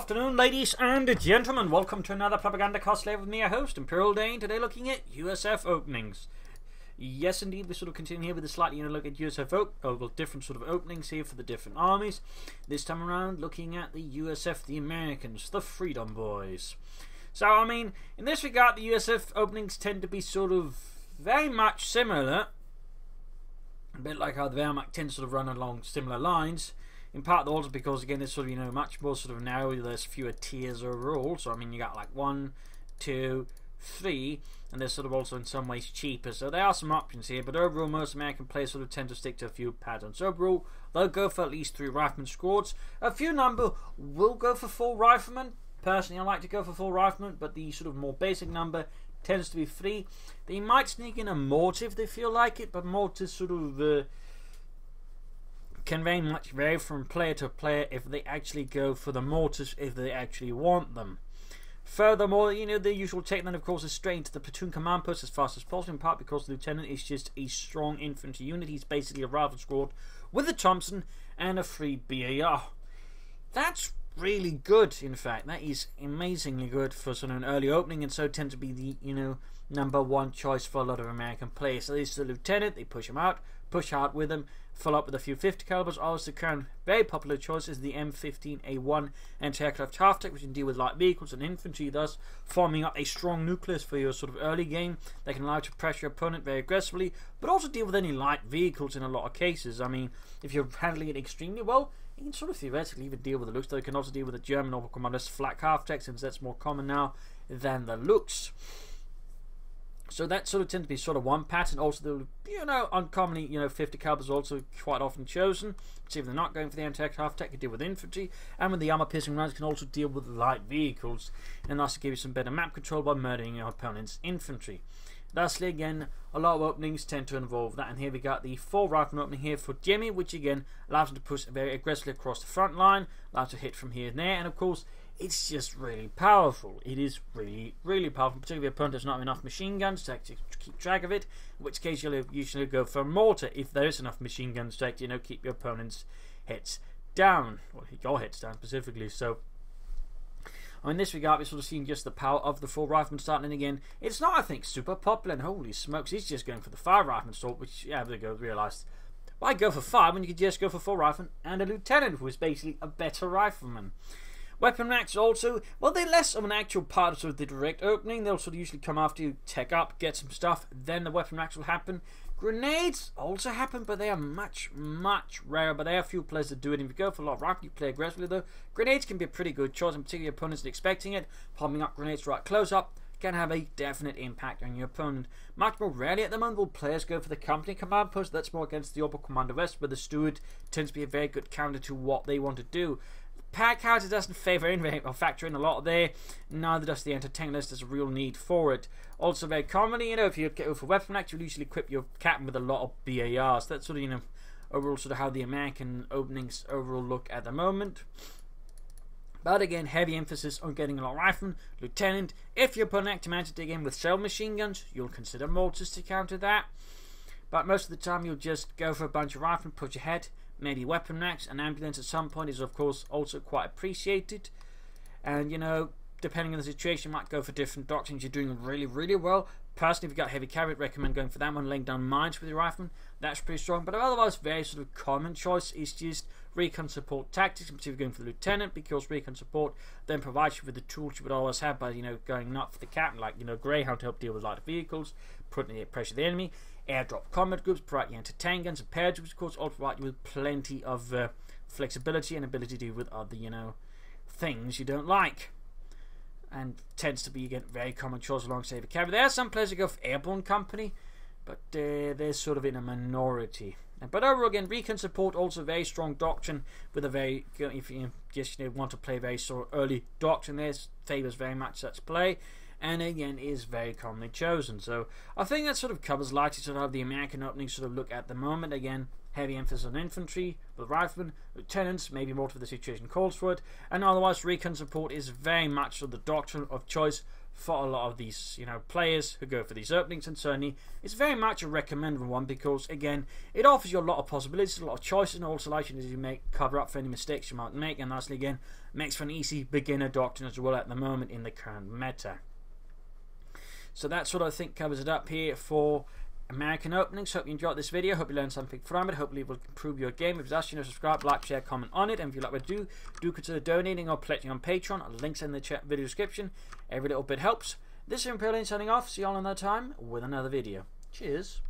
afternoon, ladies and gentlemen. Welcome to another Propagandacast Lehr with me, your host, Imperial Dane. Today looking at USF openings. Yes, indeed, we're sort of continuing here with a slightly look at USF different sort of openings here for the different armies. This time around, looking at the USF, the Americans, the Freedom Boys. So, I mean, in this regard, the USF openings tend to be sort of very much similar. A bit like how the Wehrmacht tends to sort of run along similar lines. In part also because, again, it's sort of, much more sort of narrow, there's fewer tiers overall. So, I mean, you got like 1, 2, 3, and they're sort of also in some ways cheaper. So there are some options here, but overall most American players sort of tend to stick to a few patterns. Overall, they'll go for at least 3 rifleman squads. A few number will go for 4 riflemen. Personally, I like to go for 4 riflemen, but the sort of more basic number tends to be 3. They might sneak in a mortar if they feel like it, but mortars sort of can very much vary from player to player if they actually go for the mortars, if they actually want them. Furthermore, the usual take then, of course, is straight into the platoon command post as fast as possible, in part because the lieutenant is just a strong infantry unit. He's basically a rifle squad with a Thompson and a free BAR. That's really good, in fact. That is amazingly good for sort of an early opening, and so tends to be the, number one choice for a lot of American players. So this is the lieutenant, they push him out, push hard with him, fill up with a few 50 calibers. Also, the current very popular choice is the M15A1 anti-aircraft half-tech, which can deal with light vehicles and infantry, thus forming up a strong nucleus for your sort of early game. They can allow you to pressure your opponent very aggressively, but also deal with any light vehicles in a lot of cases. I mean, if you're handling it extremely well, you can sort of theoretically even deal with the Lux, though you can also deal with the German Oberkommanders flak half-tech, since that's more common now than the Lux. So that sort of tends to be sort of one pattern. Also, uncommonly, 50 calibers are also quite often chosen. See, if they're not going for the anti-aircraft half-tech, can deal with infantry, and with the armor-piercing rounds, can also deal with light vehicles, and thus give you some better map control by murdering your opponent's infantry. Thusly, again, a lot of openings tend to involve that, and here we got the 4 rifleman opening here for Jimmy, which again allows him to push very aggressively across the front line, allows to hit from here and there, and of course, it's just really powerful. It is really, really powerful, particularly if the opponent does not have enough machine guns to actually keep track of it, in which case you'll usually go for a mortar if there is enough machine guns to actually, keep your opponent's hits down, or your hits down specifically. So, in this regard, we're sort of seeing just the power of the 4 riflemen starting, and again, it's not, I think, super popular, and holy smokes, he's just going for the 5 rifleman sort, which, yeah, there we go, realised. Why go for 5 when you could just go for 4 riflemen and a lieutenant who is basically a better rifleman? Weapon racks also, well, they're less of an actual part of sort of the direct opening. They'll sort of usually come after you, tech up, get some stuff, then the weapon racks will happen. Grenades also happen, but they are much, much rarer. But there are a few players that do it. If you go for a lot of rifle, you play aggressively though. Grenades can be a pretty good choice, and particularly opponents not expecting it. Popping up grenades right close up can have a definite impact on your opponent. Much more rarely at the moment will players go for the company command post. That's more against the Oberkommando West, where the steward tends to be a very good counter to what they want to do. Pack houses doesn't factor in a lot there, neither does the anti-tank list. There's a real need for it. Also, very commonly, if you go for weapon racks, you'll usually equip your captain with a lot of BARs. That's sort of, overall sort of how the American openings overall look at the moment. But again, heavy emphasis on getting a lot of riflemen, lieutenant. If your opponent actually manages to dig in with shell machine guns, you'll consider mortars to counter that. But most of the time, you'll just go for a bunch of riflemen, push ahead. Maybe weapon racks. An ambulance at some point is, of course, also quite appreciated. And, depending on the situation, you might go for different doctrines. You're doing really, really well. Personally, if you've got heavy cavalry, I'd recommend going for that one, laying down mines with your rifleman. That's pretty strong. But otherwise, very sort of common choice is just recon support tactics. Particularly going for the lieutenant, because recon support then provides you with the tools you would always have by, going not for the captain, like, Greyhound to help deal with lighter vehicles, putting the pressure of the enemy. Airdrop combat groups provide you anti-tank guns, and pair groups, of course, also provide you with plenty of flexibility and ability to deal with other, things you don't like. And tends to be, again, very common choice alongside the cavalry. There are some players who go for airborne company, but they're sort of in a minority. But overall, again, recon support also very strong doctrine with a very, if you just want to play very sort of early doctrine, there favours very much such play. And again, is very commonly chosen. So I think that sort of covers largely sort of how the American openings sort of look at the moment. Again, heavy emphasis on infantry, with riflemen, lieutenants, maybe more if the situation calls for it. And otherwise, recon support is very much sort of the doctrine of choice for a lot of these, players who go for these openings, and certainly it's very much a recommendable one because, again, it offers you a lot of possibilities, a lot of choices, and also allows you to cover up for any mistakes you might make, and lastly, again, makes for an easy beginner doctrine as well at the moment in the current meta. So that sort of, I think, covers it up here for American openings. Hope you enjoyed this video. Hope you learned something from it. Hopefully it will improve your game. If it's us, subscribe, like, share, comment on it. And if you like what I do consider donating or pledging on Patreon. Links in the video description. Every little bit helps. This is Imperial signing off. See you all another time with another video. Cheers.